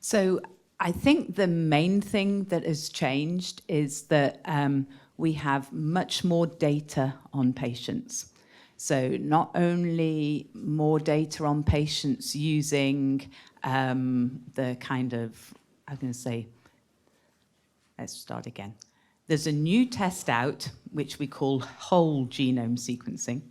So I think the main thing that has changed is that we have much more data on patients. So not only more data on patients using the kind of, I'm going to say, let's start again. There's a new test out, which we call whole genome sequencing,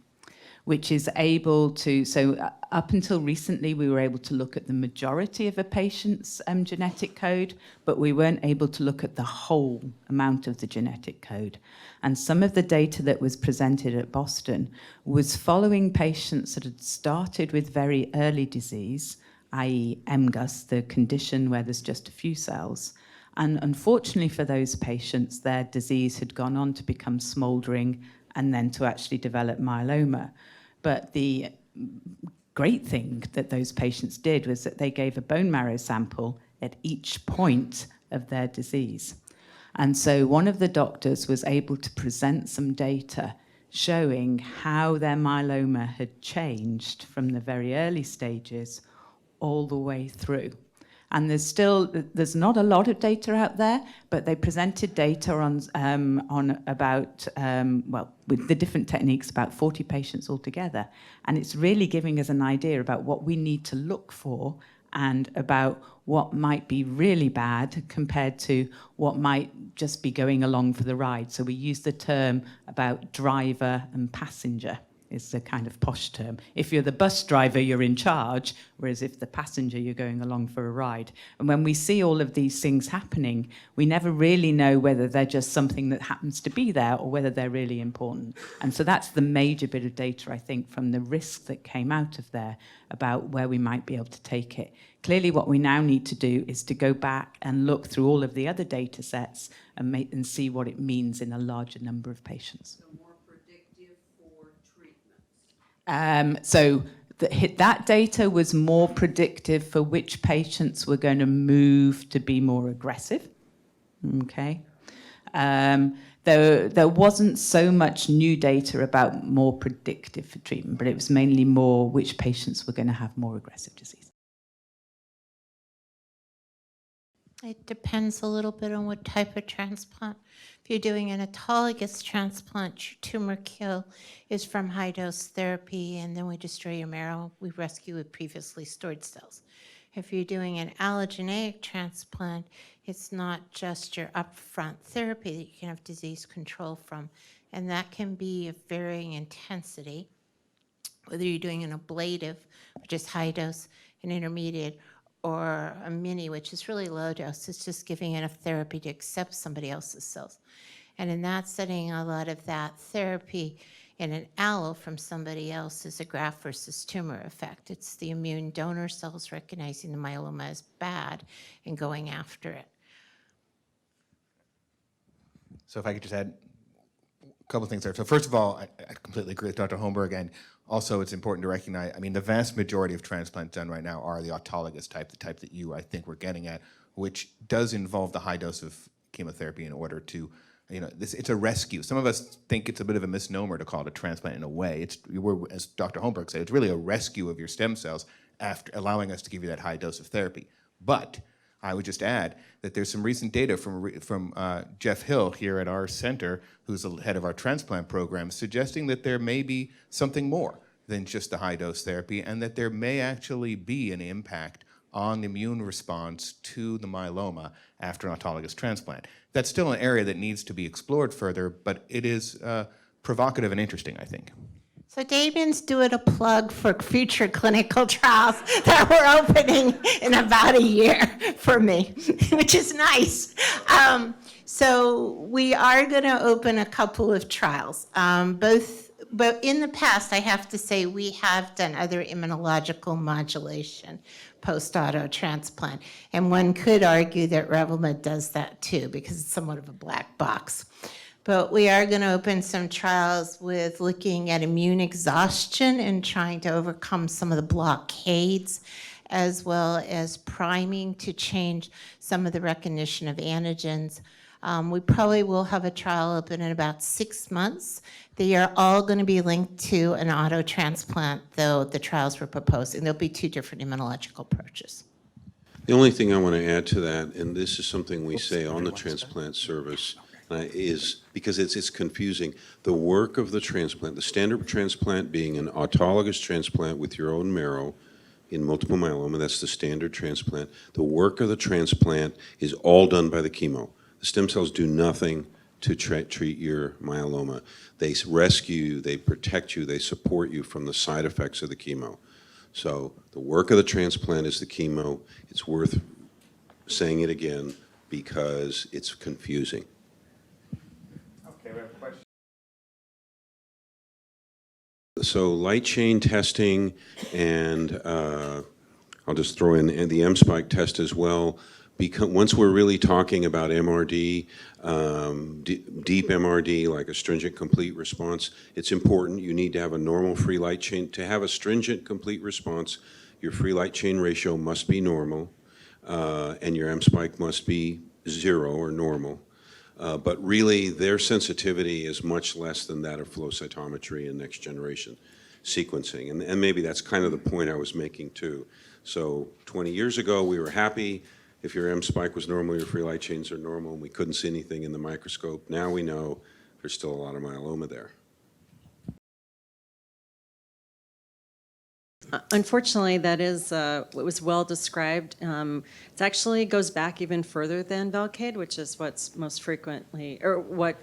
which is able to, so up until recently, we were able to look at the majority of a patient's genetic code, but we weren't able to look at the whole amount of the genetic code. And some of the data that was presented at Boston was following patients that had started with very early disease, i.e. MGUS, the condition where there's just a few cells. And unfortunately for those patients, their disease had gone on to become smoldering and then to actually develop myeloma. But the great thing that those patients did was that they gave a bone marrow sample at each point of their disease. And so one of the doctors was able to present some data showing how their myeloma had changed from the very early stages all the way through. And there's not a lot of data out there, but they presented data on about, with the different techniques, about 40 patients altogether. And it's really giving us an idea about what we need to look for and about what might be really bad compared to what might just be going along for the ride. So we use the term about driver and passenger. Is the kind of posh term. If you're the bus driver, you're in charge, whereas if the passenger, you're going along for a ride. And when we see all of these things happening, we never really know whether they're just something that happens to be there or whether they're really important. And so that's the major bit of data, I think, from the risk that came out of there about where we might be able to take it. Clearly, what we now need to do is to go back and look through all of the other data sets and see what it means in a larger number of patients. So that data was more predictive for which patients were going to move to be more aggressive. Okay. There wasn't so much new data about more predictive for treatment, but it was mainly more which patients were going to have more aggressive disease. It depends a little bit on what type of transplant. If you're doing an autologous transplant, your tumor kill is from high-dose therapy, and then we destroy your marrow. We rescue with previously stored cells. If you're doing an allogeneic transplant, it's not just your upfront therapy that you can have disease control from, and that can be of varying intensity, whether you're doing an ablative, which is high-dose, an intermediate, or a mini, which is really low dose. It's just giving enough therapy to accept somebody else's cells. And in that setting, a lot of that therapy in an allo from somebody else is a graft versus tumor effect. It's the immune donor cells recognizing the myeloma as bad and going after it. So if I could just add a couple of things there. So first of all, I completely agree with Dr. Holmberg, and also it's important to recognize, I mean, the vast majority of transplants done right now are the autologous type, the type that you, I think, were getting at, which does involve the high dose of chemotherapy in order to, it's a rescue. Some of us think it's a bit of a misnomer to call it a transplant in a way. As Dr. Holmberg said, it's really a rescue of your stem cells after allowing us to give you that high dose of therapy. But I would just add that there's some recent data from Jeff Hill here at our center, who's the head of our transplant program, suggesting that there may be something more than just the high-dose therapy, and that there may actually be an impact on the immune response to the myeloma after an autologous transplant. That's still an area that needs to be explored further, but it is provocative and interesting, I think. So Damien's doing a plug for future clinical trials that we're opening in about a year for me, which is nice. So we are going to open a couple of trials, but in the past, I have to say, we have done other immunological modulation post-auto transplant. And one could argue that Revlimid does that too, because it's somewhat of a black box. But we are going to open some trials with looking at immune exhaustion and trying to overcome some of the blockades, as well as priming to change some of the recognition of antigens. We probably will have a trial open in about 6 months. They are all going to be linked to an auto transplant, though the trials we're proposing. There'll be 2 different immunological approaches. The only thing I want to add to that, and this is something we say on the transplant service, is because it's confusing. The work of the transplant, the standard transplant being an autologous transplant with your own marrow in multiple myeloma, that's the standard transplant. The work of the transplant is all done by the chemo. The stem cells do nothing to treat your myeloma. They rescue you, they protect you, they support you from the side effects of the chemo. So the work of the transplant is the chemo. It's worth saying it again because it's confusing. Okay, we have a question. So light chain testing, and I'll just throw in the M-spike test as well. Once we're really talking about MRD, deep MRD, like a stringent complete response, it's important. You need to have a normal free light chain. To have a stringent complete response, your free light chain ratio must be normal, and your M-spike must be 0 or normal. But really, their sensitivity is much less than that of flow cytometry and next generation sequencing. And maybe that's kind of the point I was making too. So 20 years ago, we were happy if your M-spike was normal, your free light chains are normal, and we couldn't see anything in the microscope. Now we know there's still a lot of myeloma there. Unfortunately, that is what was well described. It actually goes back even further than Velcade, which is what's most frequently, or what,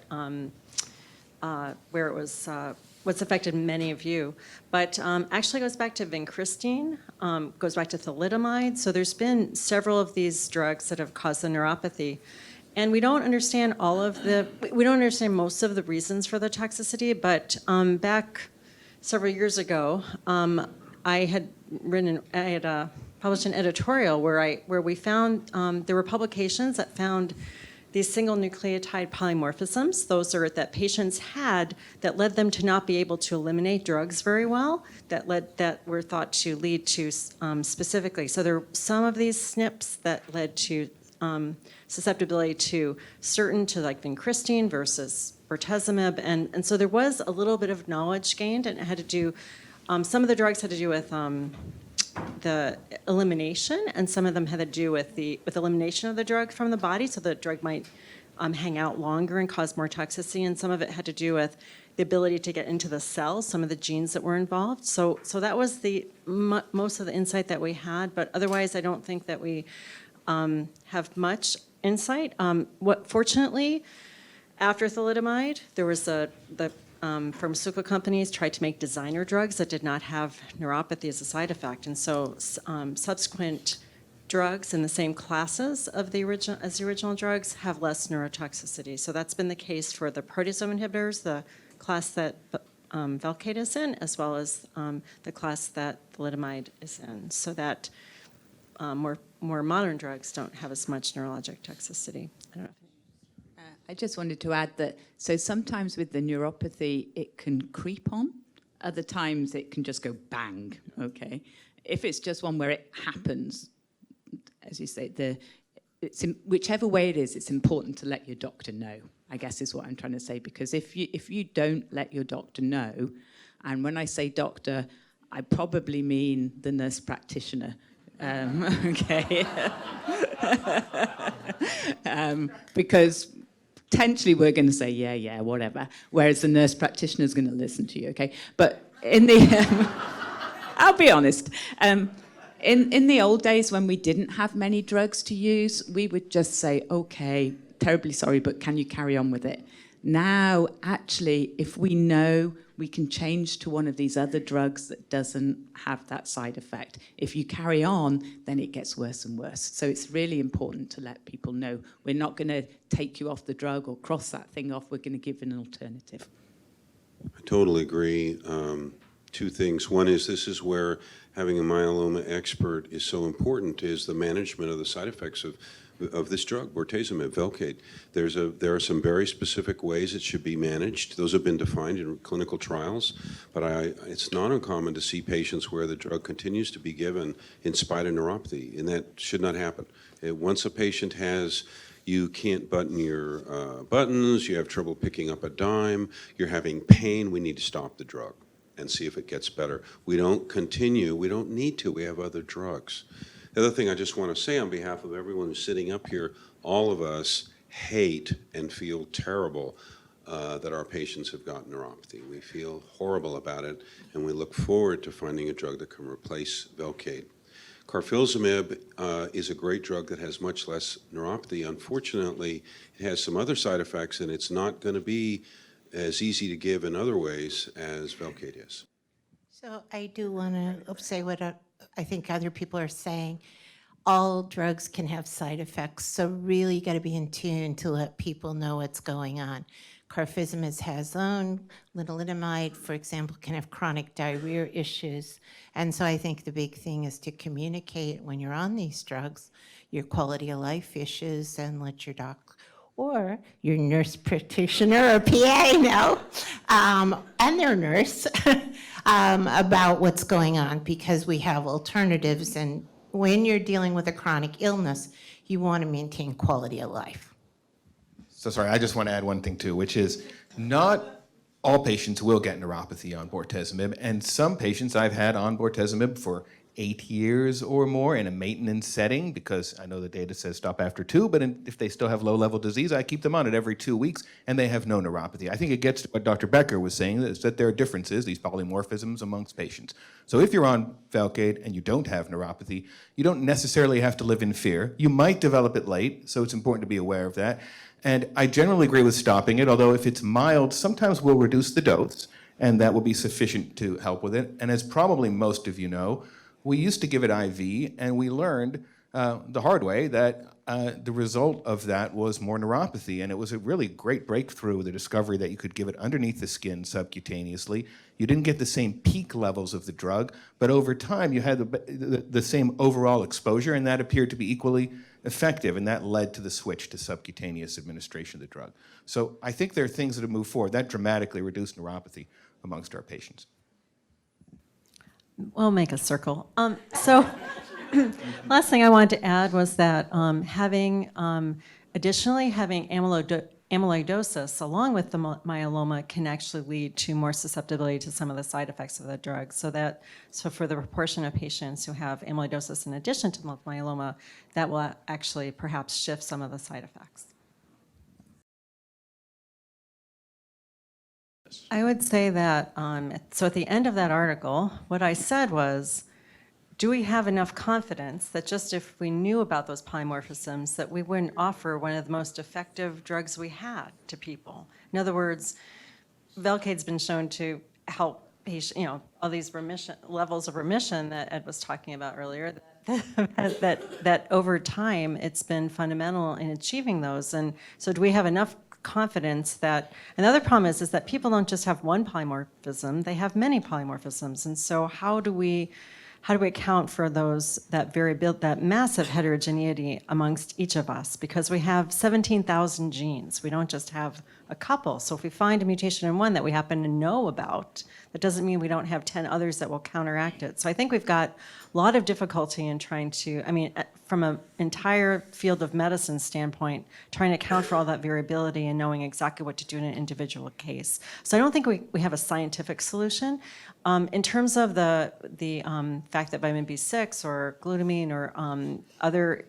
where it was, what's affected many of you. But actually goes back to vincristine, goes back to thalidomide. So there's been several of these drugs that have caused the neuropathy. And we don't understand we don't understand most of the reasons for the toxicity, but back several years ago, I had published an editorial where we found there were publications that found these single nucleotide polymorphisms. Those are that patients had that led them to not be able to eliminate drugs very well. That were thought to lead to specifically. So there were some of these SNPs that led to susceptibility to like vincristine versus bortezomib, and so there was a little bit of knowledge gained, and it had to do. Some of the drugs had to do with the elimination, and some of them had to do with elimination of the drug from the body, so the drug might hang out longer and cause more toxicity, and some of it had to do with the ability to get into the cells, some of the genes that were involved. So that was the most of the insight that we had, but otherwise I don't think that we have much insight. Fortunately, after thalidomide, there was the pharmaceutical companies tried to make designer drugs that did not have neuropathy as a side effect, and so subsequent drugs in the same classes of the original drugs have less neurotoxicity. So that's been the case for the proteasome inhibitors, the class that Velcade is in, as well as the class that thalidomide is in. So that more modern drugs don't have as much neurologic toxicity. I don't know. I just wanted to add that, so sometimes with the neuropathy, it can creep on. Other times it can just go bang, okay? If it's just one where it happens, as you say, whichever way it is, it's important to let your doctor know, I guess is what I'm trying to say. Because if you don't let your doctor know, and when I say doctor, I probably mean the nurse practitioner, okay? Because potentially we're going to say, yeah, whatever, whereas the nurse practitioner is going to listen to you, okay? But in the, I'll be honest, in the old days when we didn't have many drugs to use, we would just say, okay, terribly sorry, but can you carry on with it? Now, actually, if we know, we can change to one of these other drugs that doesn't have that side effect. If you carry on, then it gets worse and worse. So it's really important to let people know we're not going to take you off the drug or cross that thing off. We're going to give an alternative. I totally agree. Two things. One is this is where having a myeloma expert is so important, is the management of the side effects of this drug, bortezomib, Velcade. There are some very specific ways it should be managed. Those have been defined in clinical trials, but it's not uncommon to see patients where the drug continues to be given in spite of neuropathy, and that should not happen. Once a patient has, you can't button your buttons, you have trouble picking up a dime, you're having pain, we need to stop the drug and see if it gets better. We don't continue, we don't need to, we have other drugs. The other thing I just want to say on behalf of everyone who's sitting up here, all of us hate and feel terrible that our patients have gotten neuropathy. We feel horrible about it, and we look forward to finding a drug that can replace Velcade. Carfilzomib is a great drug that has much less neuropathy. Unfortunately, it has some other side effects, and it's not going to be as easy to give in other ways as Velcade is. So I do want to say what I think other people are saying. All drugs can have side effects, so really you got to be in tune to let people know what's going on. Carfilzomib has its own. Lenalidomide, for example, can have chronic diarrhea issues. And so I think the big thing is to communicate when you're on these drugs, your quality of life issues, and let your doc or your nurse practitioner or PA know, and their nurse, about what's going on, because we have alternatives. And when you're dealing with a chronic illness, you want to maintain quality of life. So sorry, I just want to add one thing too, which is not all patients will get neuropathy on bortezomib, and some patients I've had on bortezomib for 8 years or more in a maintenance setting, because I know the data says stop after 2, but if they still have low-level disease, I keep them on it every 2 weeks, and they have no neuropathy. I think it gets to what Dr. Becker was saying, is that there are differences, these polymorphisms amongst patients. So if you're on Velcade and you don't have neuropathy, you don't necessarily have to live in fear. You might develop it late, so it's important to be aware of that. And I generally agree with stopping it, although if it's mild, sometimes we'll reduce the dose, and that will be sufficient to help with it. And as probably most of you know, we used to give it IV, and we learned the hard way that the result of that was more neuropathy. And it was a really great breakthrough, the discovery that you could give it underneath the skin subcutaneously. You didn't get the same peak levels of the drug, but over time you had the same overall exposure, and that appeared to be equally effective, and that led to the switch to subcutaneous administration of the drug. So I think there are things that have moved forward. That dramatically reduced neuropathy amongst our patients. We'll make a circle. So last thing I wanted to add was that additionally having amyloidosis along with the myeloma can actually lead to more susceptibility to some of the side effects of the drug. So for the proportion of patients who have amyloidosis in addition to myeloma, that will actually perhaps shift some of the side effects. I would say that, so at the end of that article, what I said was, do we have enough confidence that just if we knew about those polymorphisms, that we wouldn't offer one of the most effective drugs we had to people? In other words, Velcade's been shown to help patients, all these levels of remission that Ed was talking about earlier, that over time it's been fundamental in achieving those. And so do we have enough confidence that, another problem is that people don't just have one polymorphism, they have many polymorphisms. And so how do we account for that massive heterogeneity amongst each of us? Because we have 17,000 genes. We don't just have a couple. So if we find a mutation in one that we happen to know about, that doesn't mean we don't have 10 others that will counteract it. So I think we've got a lot of difficulty in trying to, from an entire field of medicine standpoint, trying to account for all that variability and knowing exactly what to do in an individual case. So I don't think we have a scientific solution. In terms of the fact that vitamin B6 or glutamine or other,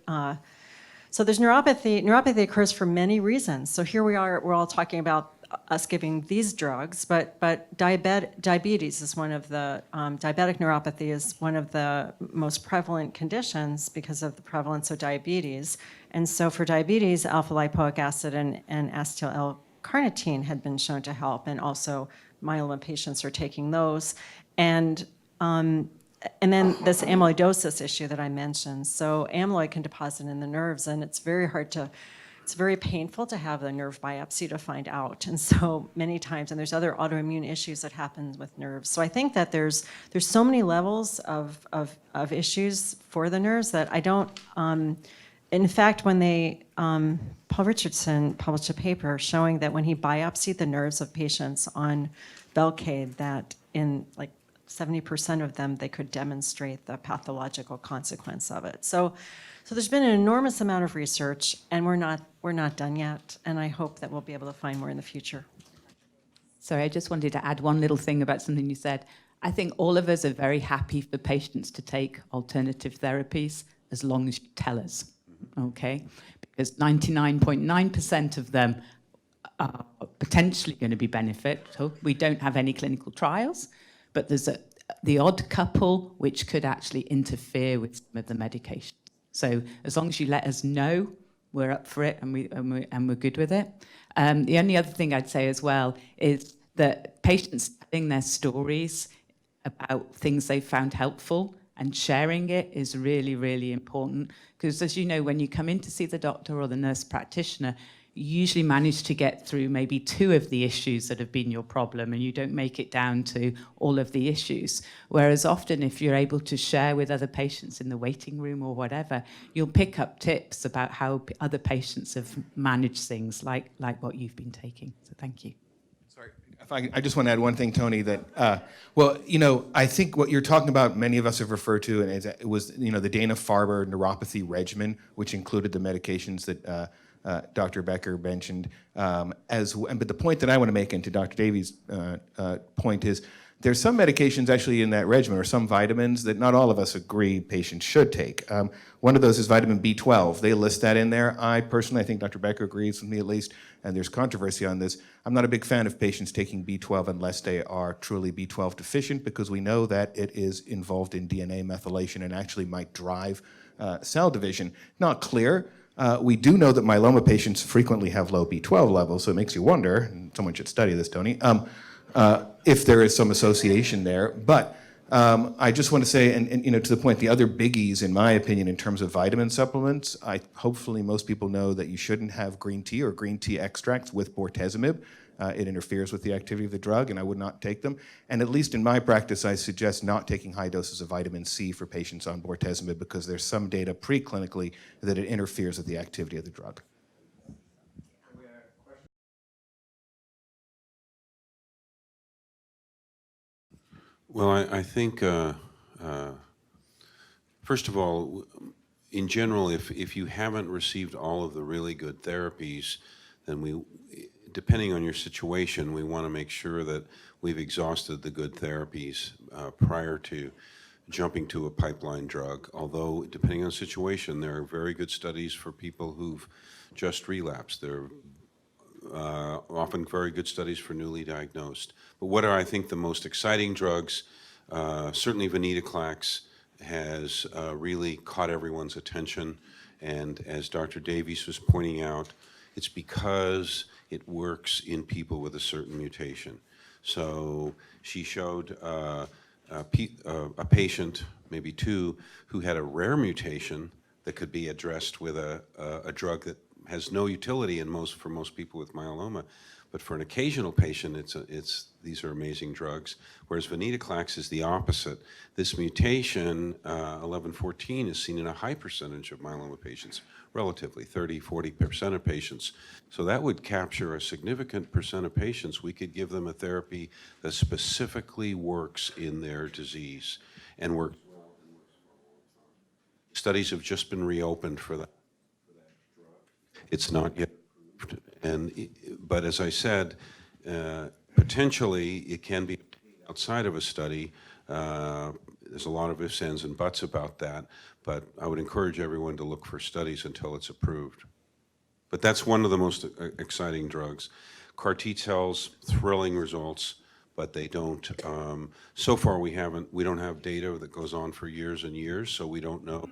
so there's neuropathy. Neuropathy occurs for many reasons. So here we are, we're all talking about us giving these drugs, but diabetes is one of the, diabetic neuropathy is one of the most prevalent conditions because of the prevalence of diabetes. And so for diabetes, alpha-lipoic acid and acetyl-L-carnitine had been shown to help, and also myeloma patients are taking those. And then this amyloidosis issue that I mentioned. So amyloid can deposit in the nerves, and it's very painful to have the nerve biopsy to find out. And so many times, and there's other autoimmune issues that happen with nerves. So I think that there's so many levels of issues for the nerves that I don't, in fact, when Paul Richardson published a paper showing that when he biopsied the nerves of patients on Velcade, that in 70% of them, they could demonstrate the pathological consequence of it. So there's been an enormous amount of research, and we're not done yet, and I hope that we'll be able to find more in the future. Sorry, I just wanted to add one little thing about something you said. I think all of us are very happy for patients to take alternative therapies. as long as you tell us, okay? Because 99.9% of them are potentially going to be beneficial. We don't have any clinical trials, but there's the odd couple which could actually interfere with some of the medication. So as long as you let us know, we're up for it and we're good with it. The only other thing I'd say as well is that patients telling their stories about things they found helpful and sharing it is really, really important. Because as you know, when you come in to see the doctor or the nurse practitioner, you usually manage to get through maybe 2 of the issues that have been your problem, and you don't make it down to all of the issues. Whereas often if you're able to share with other patients in the waiting room or whatever, you'll pick up tips about how other patients have managed things like what you've been taking. So thank you. Sorry, if I just want to add one thing, Tony, that, well, you know, I think what you're talking about, many of us have referred to, and it was, you know, the Dana-Farber neuropathy regimen, which included the medications that Dr. Becker mentioned. But the point that I want to make, and to Dr. Davies' point, is there's some medications actually in that regimen, or some vitamins, that not all of us agree patients should take. One of those is vitamin B12. They list that in there. I personally, I think Dr. Becker agrees with me at least, and there's controversy on this. I'm not a big fan of patients taking B12 unless they are truly B12 deficient, because we know that it is involved in DNA methylation and actually might drive cell division. Not clear. We do know that myeloma patients frequently have low B12 levels, so it makes you wonder, and someone should study this, Tony, if there is some association there. But I just want to say, and you know, to the point, the other biggies, in my opinion, in terms of vitamin supplements, hopefully most people know that you shouldn't have green tea or green tea extracts with bortezomib. It interferes with the activity of the drug, and I would not take them. And at least in my practice, I suggest not taking high doses of vitamin C for patients on bortezomib, because there's some data preclinically that it interferes with the activity of the drug. Well, I think, first of all, in general, if you haven't received all of the really good therapies, then depending on your situation, we want to make sure that we've exhausted the good therapies prior to jumping to a pipeline drug. Although, depending on the situation, there are very good studies for people who've just relapsed. There are often very good studies for newly diagnosed. But what are, I think, the most exciting drugs? Certainly venetoclax has really caught everyone's attention. And as Dr. Davies was pointing out, it's because it works in people with a certain mutation. So she showed a patient, maybe 2, who had a rare mutation that could be addressed with a drug that has no utility for most people with myeloma. But for an occasional patient, these are amazing drugs. Whereas venetoclax is the opposite. This mutation, 1114, is seen in a high percentage of myeloma patients, relatively 30–40% of patients. So that would capture a significant percent of patients. We could give them a therapy that specifically works in their disease and works well. Studies have just been reopened for that drug. It's not yet approved. But as I said, potentially it can be outside of a study. There's a lot of ifs, ands, and buts about that, but I would encourage everyone to look for studies until it's approved. But that's one of the most exciting drugs. CAR T cells, thrilling results, but they don't, so far we don't have data that goes on for years and years, so we don't know.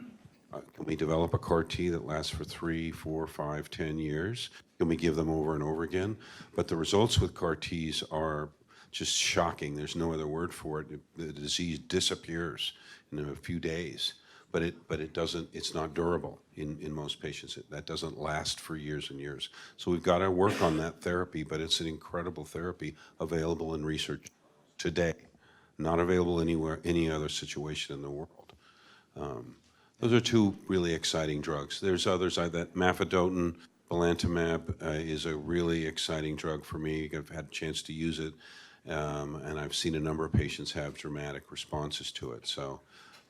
Can we develop a CAR T that lasts for 3, 4, 5, 10 years? Can we give them over and over again? But the results with CAR Ts are just shocking. There's no other word for it. The disease disappears in a few days, but it doesn't. It's not durable in most patients. That doesn't last for years and years. So we've got to work on that therapy, but it's an incredible therapy available in research today, not available anywhere, any other situation in the world. Those are 2 really exciting drugs. There's others, that mafedotin, belantamab is a really exciting drug for me. I've had a chance to use it, and I've seen a number of patients have dramatic responses to it. So,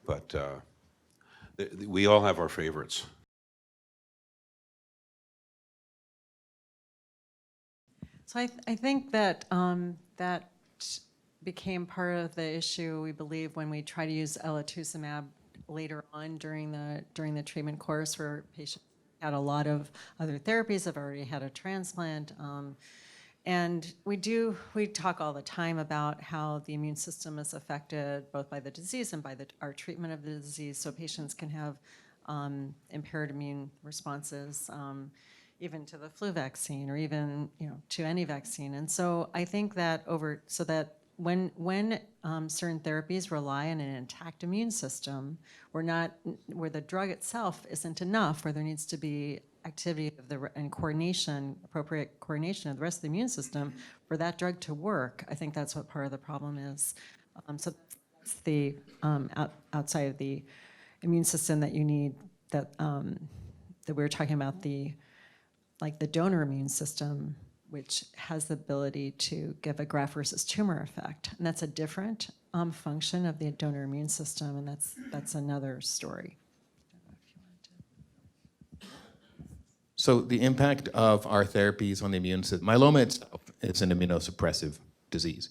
but we all have our favorites. So I think that that became part of the issue, we believe, when we try to use elotuzumab later on during the treatment course where patients had a lot of other therapies, have already had a transplant. And we talk all the time about how the immune system is affected both by the disease and by our treatment of the disease. So patients can have impaired immune responses, even to the flu vaccine or even to any vaccine. And so I think that when certain therapies rely on an intact immune system, where the drug itself isn't enough, where there needs to be activity and appropriate coordination of the rest of the immune system for that drug to work, I think that's what part of the problem is. So that's the outside of the immune system that you need, that we were talking about, the donor immune system, which has the ability to give a graft versus tumor effect. And that's a different function of the donor immune system, and that's another story. So the impact of our therapies on the immune system, myeloma itself, it's an immunosuppressive disease.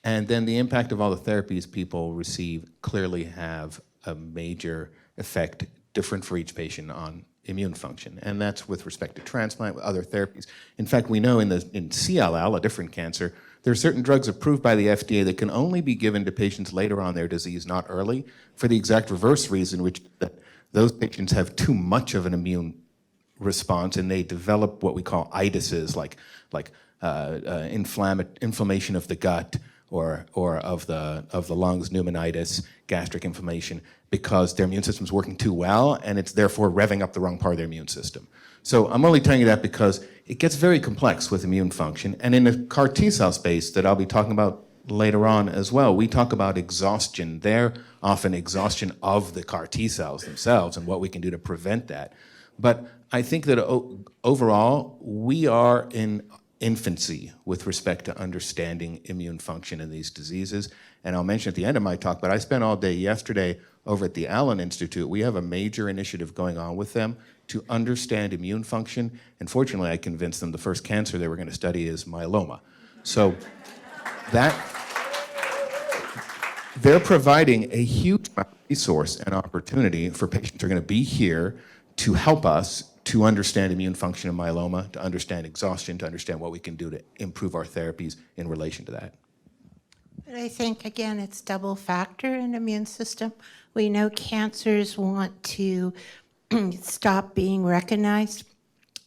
And then the impact of all the therapies people receive clearly have a major effect, different for each patient, on immune function. And that's with respect to transplant, with other therapies. In fact, we know in CLL, a different cancer, there are certain drugs approved by the FDA that can only be given to patients later on in their disease, not early, for the exact reverse reason, which those patients have too much of an immune response, and they develop what we call itises, like inflammation of the gut or of the lungs, pneumonitis, gastric inflammation, because their immune system is working too well, and it's therefore revving up the wrong part of their immune system. So I'm only telling you that because it gets very complex with immune function, and in the CAR T-cell space that I'll be talking about later on as well, we talk about exhaustion. They're often exhaustion of the CAR T-cells themselves and what we can do to prevent that. But I think that overall, we are in infancy with respect to understanding immune function in these diseases. And I'll mention at the end of my talk, but I spent all day yesterday over at the Allen Institute. We have a major initiative going on with them to understand immune function. And fortunately, I convinced them the first cancer they were going to study is myeloma. So they're providing a huge resource and opportunity for patients who are going to be here to help us to understand immune function in myeloma, to understand exhaustion, to understand what we can do to improve our therapies in relation to that. But I think, again, it's double factor in immune system. We know cancers want to stop being recognized.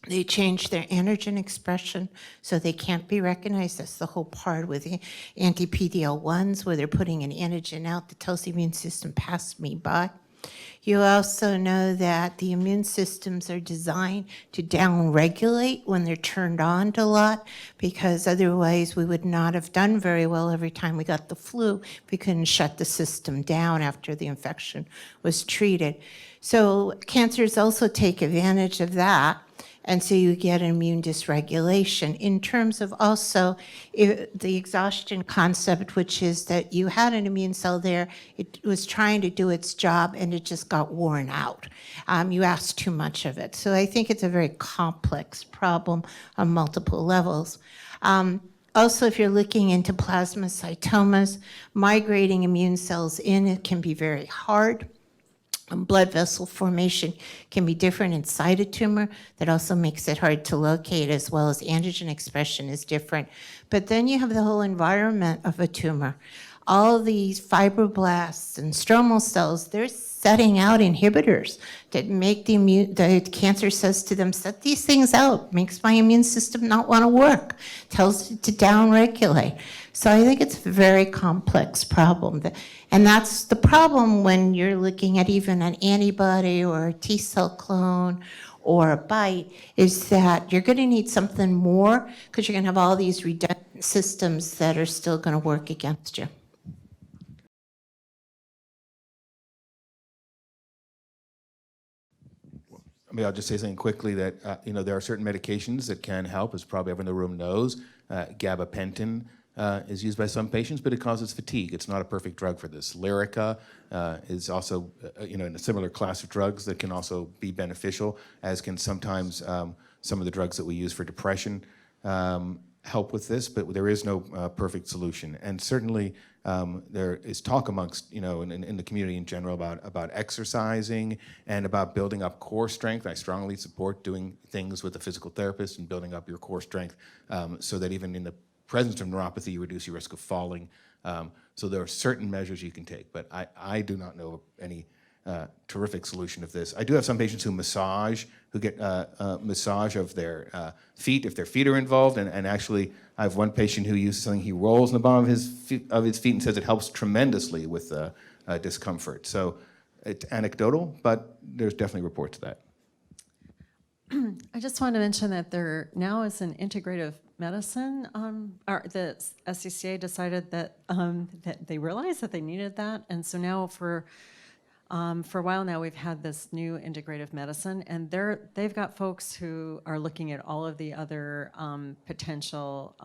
They change their antigen expression so they can't be recognized. That's the whole part with the anti-PD-L1s, where they're putting an antigen out that tells the immune system, pass me by. You also know that the immune systems are designed to downregulate when they're turned on a lot, because otherwise we would not have done very well every time we got the flu. We couldn't shut the system down after the infection was treated. So cancers also take advantage of that. And so you get immune dysregulation. In terms of also the exhaustion concept, which is that you had an immune cell there, it was trying to do its job, and it just got worn out. You asked too much of it. So I think it's a very complex problem on multiple levels. Also, if you're looking into plasmacytomas, migrating immune cells in, it can be very hard. Blood vessel formation can be different inside a tumor. That also makes it hard to locate, as well as antigen expression is different. But then you have the whole environment of a tumor. All these fibroblasts and stromal cells, they're setting out inhibitors that make the cancer says to them, set these things out, makes my immune system not want to work, tells it to downregulate. So I think it's a very complex problem. And that's the problem when you're looking at even an antibody or a T-cell clone or a BiTE, is that you're going to need something more, because you're going to have all these redundant systems that are still going to work against you. I mean, I'll just say something quickly that, there are certain medications that can help, as probably everyone in the room knows. Gabapentin is used by some patients, but it causes fatigue. It's not a perfect drug for this. Lyrica is also, in a similar class of drugs that can also be beneficial, as can sometimes some of the drugs that we use for depression help with this, but there is no perfect solution. And certainly there is talk amongst, in the community in general about exercising and about building up core strength. I strongly support doing things with a physical therapist and building up your core strength so that even in the presence of neuropathy, you reduce your risk of falling. So there are certain measures you can take, but I do not know any terrific solution of this. I do have some patients who get massage of their feet if their feet are involved, and actually I have one patient who uses something he rolls in the bottom of his feet and says it helps tremendously with discomfort. So it's anecdotal, but there's definitely reports of that. I just want to mention that there now is an integrative medicine. The SCCA decided that they realized that they needed that, and so now for a while now we've had this new integrative medicine, and they've got folks who are looking at all of the other potential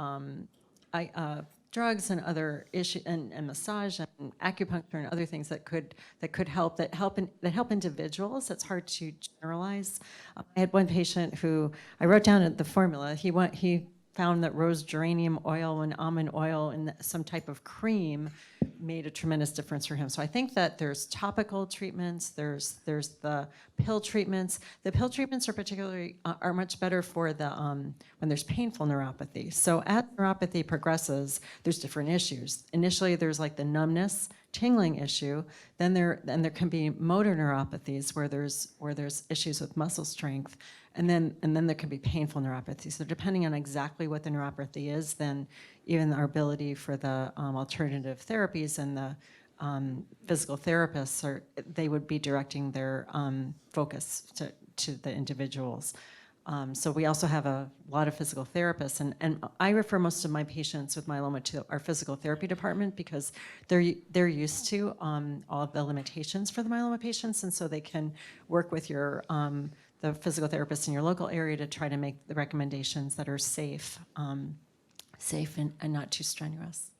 drugs and other issues, and massage and acupuncture and other things that could help individuals. It's hard to generalize. I had one patient who I wrote down the formula. He found that rose geranium oil and almond oil and some type of cream made a tremendous difference for him. So I think that there's topical treatments, there's the pill treatments. The pill treatments are much better for the when there's painful neuropathy. So as neuropathy progresses, there's different issues. Initially, there's like the numbness, tingling issue. Then there can be motor neuropathies where there's issues with muscle strength. And then there can be painful neuropathy. So depending on exactly what the neuropathy is, then even our ability for the alternative therapies and the physical therapists, they would be directing their focus to the individuals. So we also have a lot of physical therapists, and I refer most of my patients with myeloma to our physical therapy department because they're used to all of the limitations for the myeloma patients, and so they can work with the physical therapist in your local area to try to make the recommendations that are safe and not too strenuous.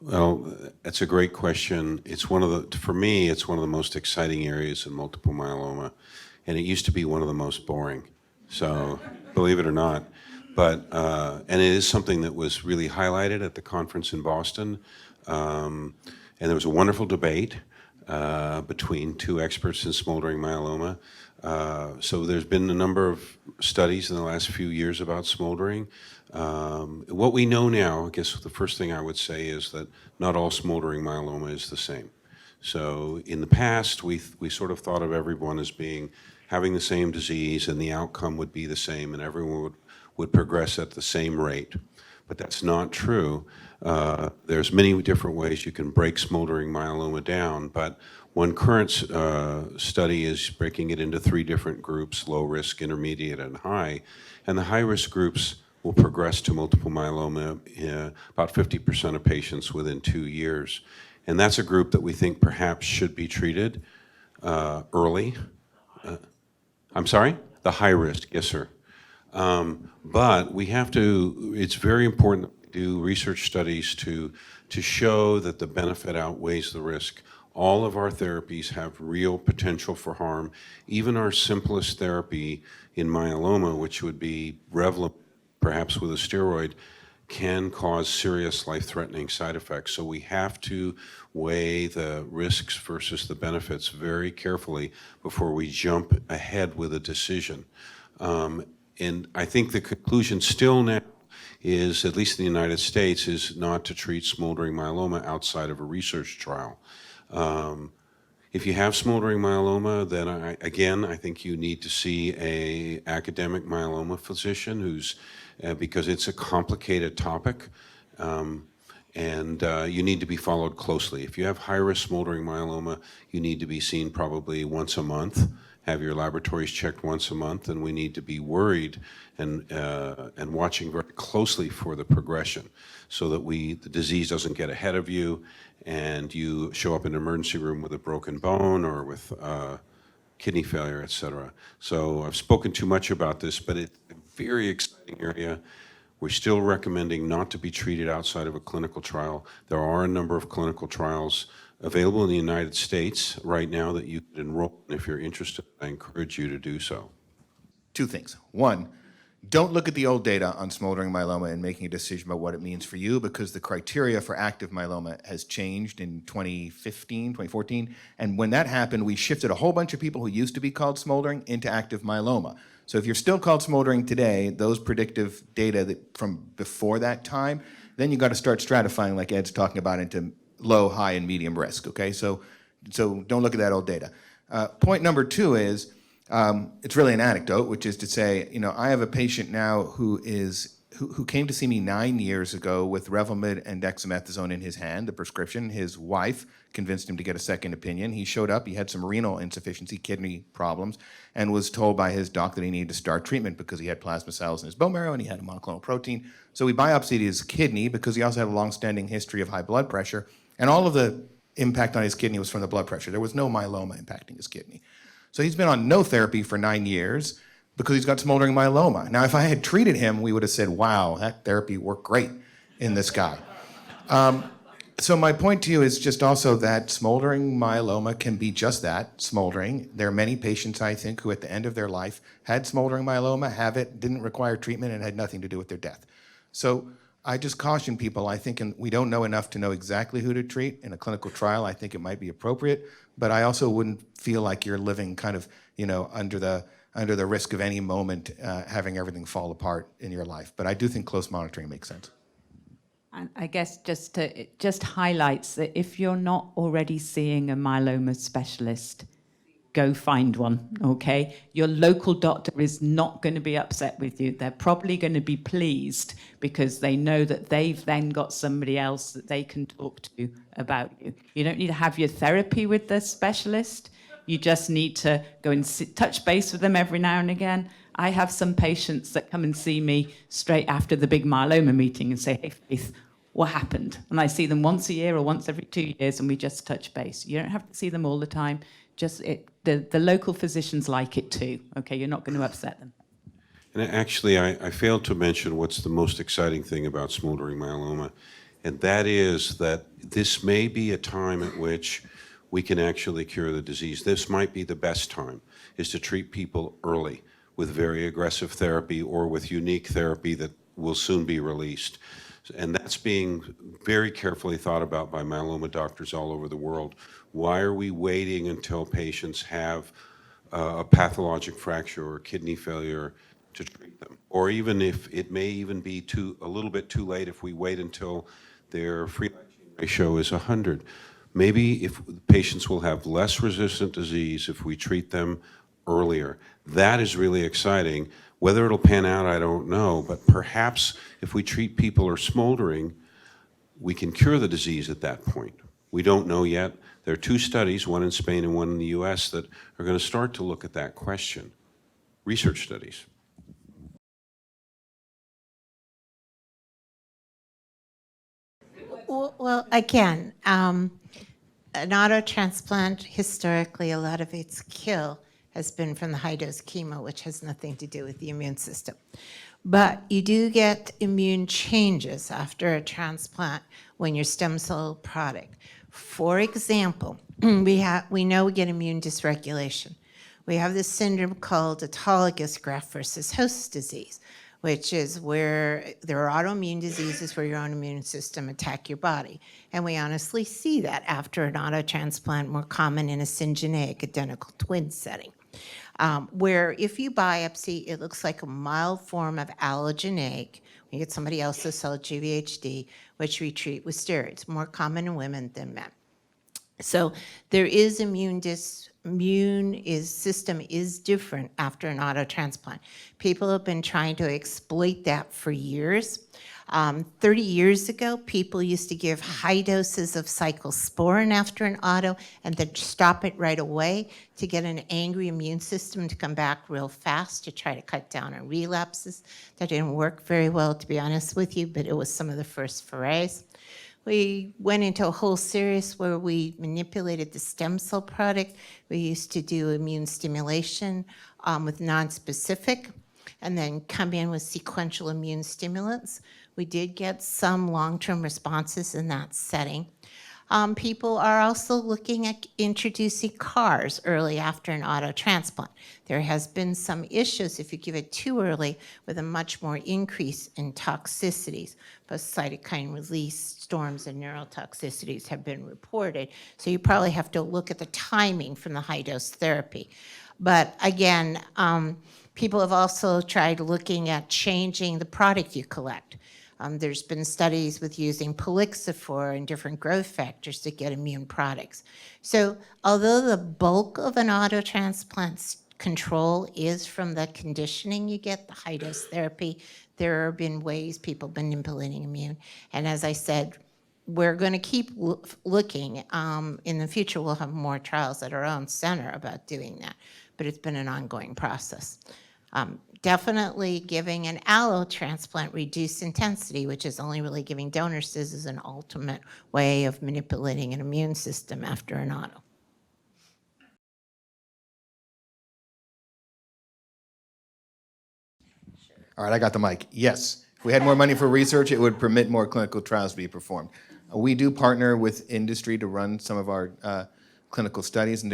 Well, that's a great question. For me, it's one of the most exciting areas in multiple myeloma, and it used to be one of the most boring. So, believe it or not, and it is something that was really highlighted at the conference in Boston, and there was a wonderful debate between two experts in smoldering myeloma. So there's been a number of studies in the last few years about smoldering. What we know now, I guess the first thing I would say is that not all smoldering myeloma is the same. So in the past, we sort of thought of everyone as having the same disease and the outcome would be the same and everyone would progress at the same rate. But that's not true. There's many different ways you can break smoldering myeloma down, but one current study is breaking it into 3 different groups: low risk, intermediate, and high. And the high risk groups will progress to multiple myeloma in about 50% of patients within 2 years. And that's a group that we think perhaps should be treated early. I'm sorry? The high risk, yes, sir. But it's very important that we do research studies to show that the benefit outweighs the risk. All of our therapies have real potential for harm. Even our simplest therapy in myeloma, which would be Revlimid, perhaps with a steroid, can cause serious life-threatening side effects. So we have to weigh the risks versus the benefits very carefully before we jump ahead with a decision. And I think the conclusion still now is, at least in the United States, is not to treat smoldering myeloma outside of a research trial. If you have smoldering myeloma, then I think you need to see an academic myeloma physician because it's a complicated topic, and you need to be followed closely. If you have high-risk smoldering myeloma, you need to be seen probably once a month, have your laboratories checked once a month, and we need to be worried and watching very closely for the progression so that the disease doesn't get ahead of you and you show up in an emergency room with a broken bone or with kidney failure, et cetera. So I've spoken too much about this, but it's a very exciting area. We're still recommending not to be treated outside of a clinical trial. There are a number of clinical trials available in the United States right now that you can enroll. If you're interested, I encourage you to do so. 2 things. 1, don't look at the old data on smoldering myeloma and making a decision about what it means for you, because the criteria for active myeloma has changed in 2015, 2014. And when that happened, we shifted a whole bunch of people who used to be called smoldering into active myeloma. So if you're still called smoldering today, those predictive data that from before that time, then you got to start stratifying, like Ed's talking about, into low, high, and medium risk, okay? So don't look at that old data. Point number two is, it's really an anecdote, which is to say, I have a patient now who came to see me 9 years ago with Revlimid and dexamethasone in his hand, the prescription. His wife convinced him to get a second opinion. He showed up, he had some renal insufficiency, kidney problems, and was told by his doc that he needed to start treatment because he had plasma cells in his bone marrow and he had a monoclonal protein. So we biopsied his kidney because he also had a long-standing history of high blood pressure, and all of the impact on his kidney was from the blood pressure. There was no myeloma impacting his kidney. So he's been on no therapy for 9 years because he's got smoldering myeloma. Now, if I had treated him, we would have said, wow, that therapy worked great in this guy. So my point to you is just also that smoldering myeloma can be just that, smoldering. There are many patients, I think, who at the end of their life had smoldering myeloma, have it, didn't require treatment, and had nothing to do with their death. So I just caution people, I think we don't know enough to know exactly who to treat. In a clinical trial, I think it might be appropriate, but I also wouldn't feel like you're living kind of, under the risk of any moment having everything fall apart in your life. But I do think close monitoring makes sense. And I guess it just highlights that if you're not already seeing a myeloma specialist, go find one, okay? Your local doctor is not going to be upset with you. They're probably going to be pleased because they know that they've then got somebody else that they can talk to about you. You don't need to have your therapy with the specialist. You just need to go and touch base with them every now and again. I have some patients that come and see me straight after the big myeloma meeting and say, hey, Faith, what happened? And I see them once a year or once every 2 years, and we just touch base. You don't have to see them all the time. Just the local physicians like it too. Okay, you're not going to upset them. And actually, I failed to mention what's the most exciting thing about smoldering myeloma, and that is that this may be a time at which we can actually cure the disease. This might be the best time, is to treat people early with very aggressive therapy or with unique therapy that will soon be released. And that's being very carefully thought about by myeloma doctors all over the world. Why are we waiting until patients have a pathologic fracture or kidney failure to treat them? Or even if it may even be a little bit too late if we wait until their free light chain ratio is 100. Maybe if patients will have less resistant disease if we treat them earlier. That is really exciting. Whether it'll pan out, I don't know, but perhaps if we treat people who are smoldering, we can cure the disease at that point. We don't know yet. There are 2 studies, one in Spain and one in the US, that are going to start to look at that question. Research studies. Well, again, an auto transplant, historically, a lot of its kill has been from the high-dose chemo, which has nothing to do with the immune system. But you do get immune changes after a transplant when your stem cell product. For example, we know we get immune dysregulation. We have this syndrome called autologous graft versus host disease, which is where there are autoimmune diseases where your own immune system attack your body. And we honestly see that after an auto transplant, more common in a syngeneic identical twin setting. Where if you biopsy, it looks like a mild form of allogeneic. We get somebody else's cell, GVHD, which we treat with steroids, more common in women than men. So there is system is different after an auto transplant. People have been trying to exploit that for years. 30 years ago, people used to give high doses of cyclosporin after an auto and then stop it right away to get an angry immune system to come back real fast to try to cut down on relapses. That didn't work very well, to be honest with you, but it was some of the first forays. We went into a whole series where we manipulated the stem cell product. We used to do immune stimulation with nonspecific and then come in with sequential immune stimulants. We did get some long-term responses in that setting. People are also looking at introducing CARs early after an auto transplant. There has been some issues if you give it too early with a much more increase in toxicities. Both cytokine release storms and neurotoxicities have been reported. So you probably have to look at the timing from the high-dose therapy. But again, people have also tried looking at changing the product you collect. There's been studies with using Pelixifor and different growth factors to get immune products. So although the bulk of an auto transplant control is from the conditioning you get, the high-dose therapy, there have been ways people have been manipulating immune. And as I said, we're going to keep looking. In the future, we'll have more trials at our own center about doing that. But it's been an ongoing process. Definitely giving an allo transplant reduced intensity, which is only really giving donor cells, is an ultimate way of manipulating an immune system after an auto. All right, I got the mic. Yes, if we had more money for research, it would permit more clinical trials to be performed. We do partner with industry to run some of our clinical studies, and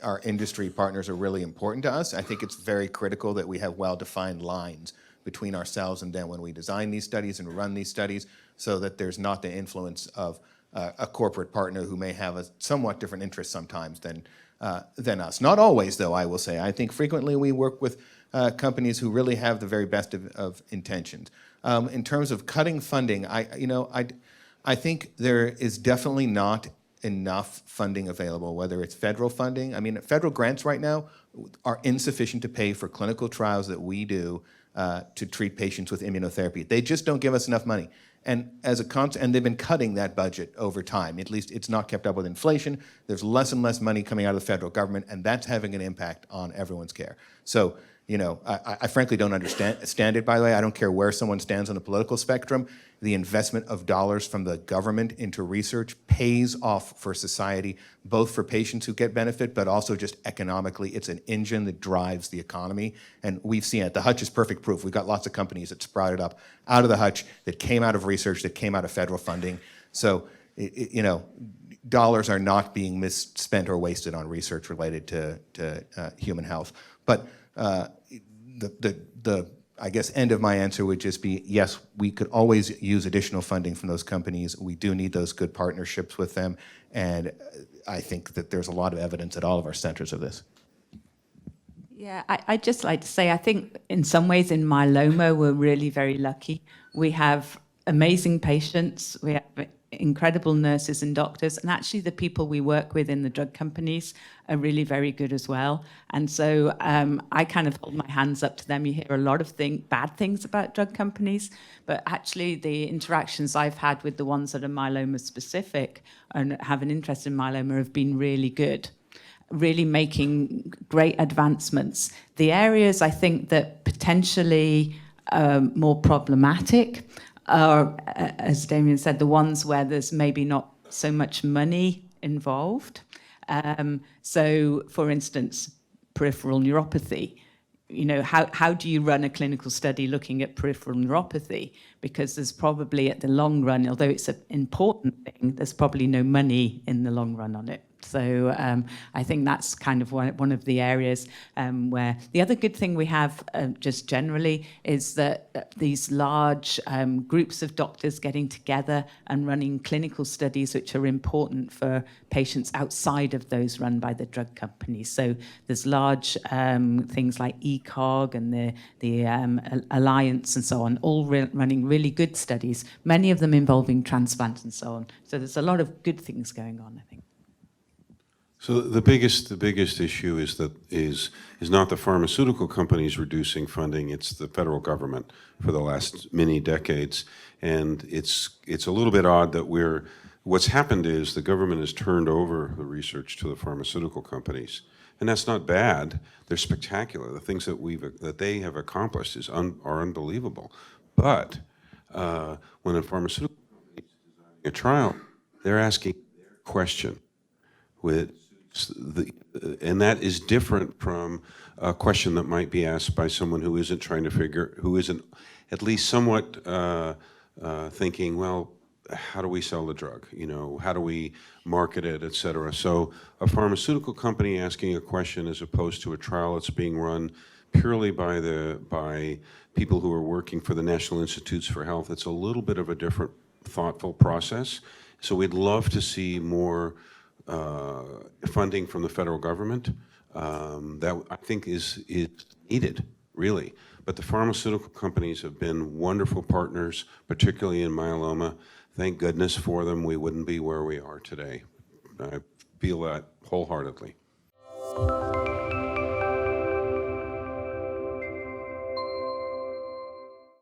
our industry partners are really important to us. I think it's very critical that we have well-defined lines between ourselves and them when we design these studies and run these studies, so that there's not the influence of a corporate partner who may have a somewhat different interest sometimes than us. Not always, though, I will say. I think frequently we work with companies who really have the very best of intentions. In terms of cutting funding, I think there is definitely not enough funding available, whether it's federal funding. I mean, federal grants right now are insufficient to pay for clinical trials that we do to treat patients with immunotherapy. They just don't give us enough money. And and they've been cutting that budget over time. At least it's not kept up with inflation. There's less and less money coming out of the federal government, and that's having an impact on everyone's care. So, I frankly don't understand it, by the way. I don't care where someone stands on the political spectrum. The investment of dollars from the government into research pays off for society, both for patients who get benefit, but also just economically. It's an engine that drives the economy, and we've seen it. The hutch is perfect proof. We've got lots of companies that sprouted up out of the hutch, that came out of research, that came out of federal funding. So, dollars are not being misspent or wasted on research related to human health. But the I guess end of my answer would just be, yes, we could always use additional funding from those companies. We do need those good partnerships with them, and I think that there's a lot of evidence at all of our centers of this. Yeah, I'd just like to say, I think in some ways in myeloma, we're really very lucky. We have amazing patients, we have incredible nurses and doctors, and actually the people we work with in the drug companies are really very good as well. And so I kind of hold my hands up to them. You hear a lot of bad things about drug companies, but actually the interactions I've had with the ones that are myeloma specific and have an interest in myeloma have been really good, really making great advancements. The areas I think that potentially more problematic are, as Damien said, the ones where there's maybe not so much money involved. So, for instance, peripheral neuropathy. How do you run a clinical study looking at peripheral neuropathy? Because there's probably, at the long run, although it's an important thing, there's probably no money in the long run on it. So I think that's kind of one of the areas where the other good thing we have just generally is that these large groups of doctors getting together and running clinical studies which are important for patients outside of those run by the drug companies. So there's large things like ECOG and the Alliance and so on, all running really good studies, many of them involving transplants and so on. So there's a lot of good things going on, I think. So the biggest issue is not the pharmaceutical companies reducing funding, it's the federal government for the last many decades. And it's a little bit odd that what's happened is the government has turned over the research to the pharmaceutical companies. And that's not bad, they're spectacular. The things that they have accomplished are unbelievable. But when a pharmaceutical company is designing a trial, they're asking their question and that is different from a question that might be asked by someone who isn't at least somewhat thinking, well, how do we sell the drug? You know, how do we market it, et cetera? So a pharmaceutical company asking a question as opposed to a trial that's being run purely by people who are working for the National Institutes for Health, it's a little bit of a different, thoughtful process. So we'd love to see more funding from the federal government. That I think is needed, really. But the pharmaceutical companies have been wonderful partners, particularly in myeloma. Thank goodness for them. We wouldn't be where we are today. I feel that wholeheartedly.